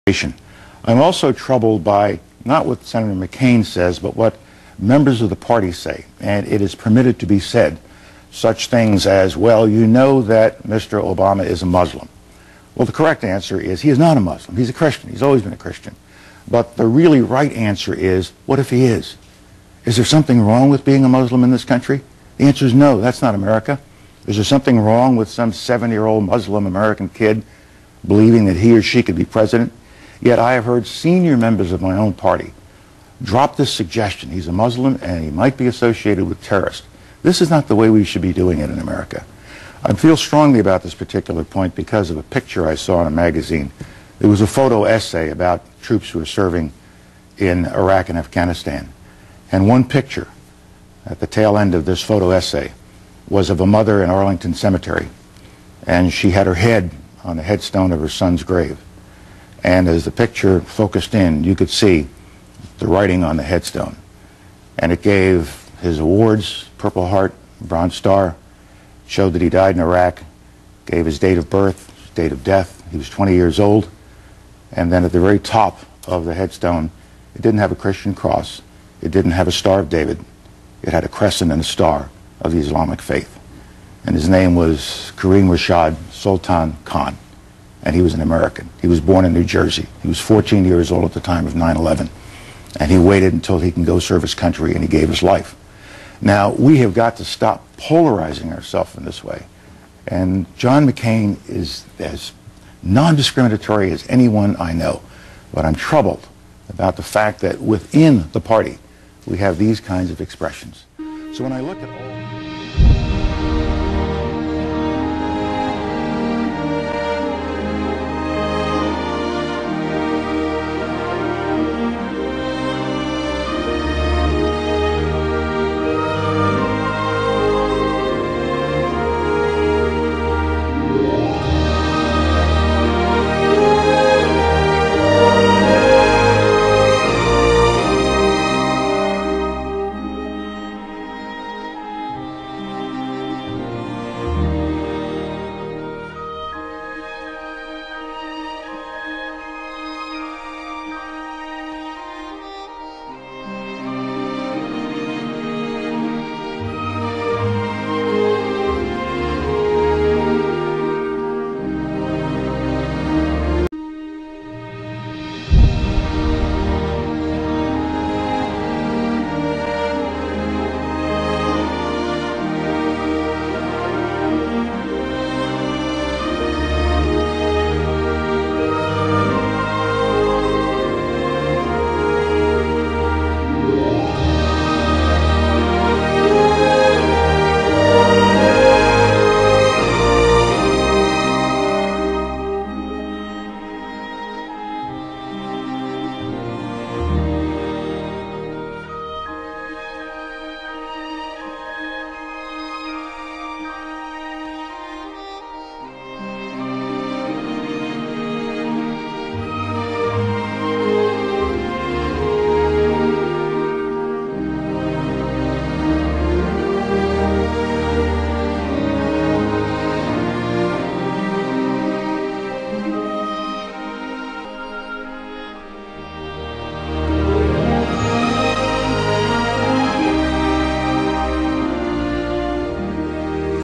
I'm also troubled by not what Senator McCain says, but what members of the party say. And it is permitted to be said such things as, well, you know that Mr. Obama is a Muslim. Well, the correct answer is he is not a Muslim. He's a Christian. He's always been a Christian. But the really right answer is, what if he is? Is there something wrong with being a Muslim in this country? The answer is no. That's not America. Is there something wrong with some 7-year-old Muslim American kid believing that he or she could be president? Yet I have heard senior members of my own party drop this suggestion. He's a Muslim and he might be associated with terrorists. This is not the way we should be doing it in America. I feel strongly about this particular point because of a picture I saw in a magazine. It was a photo essay about troops who were serving in Iraq and Afghanistan. And one picture at the tail end of this photo essay was of a mother in Arlington Cemetery. And she had her head on the headstone of her son's grave. And as the picture focused in, you could see the writing on the headstone. And it gave his awards, Purple Heart, Bronze Star, showed that he died in Iraq, gave his date of birth, his date of death. He was 20 years old. And then at the very top of the headstone, it didn't have a Christian cross. It didn't have a Star of David. It had a crescent and a star of the Islamic faith. And his name was Kareem Rashad Sultan Khan. And he was an American. He was born in New Jersey. He was 14 years old at the time of 9/11. And he waited until he can go serve his country, and he gave his life. Now, we have got to stop polarizing ourselves in this way. And John McCain is as non-discriminatory as anyone I know. But I'm troubled about the fact that within the party, we have these kinds of expressions. So when I look at all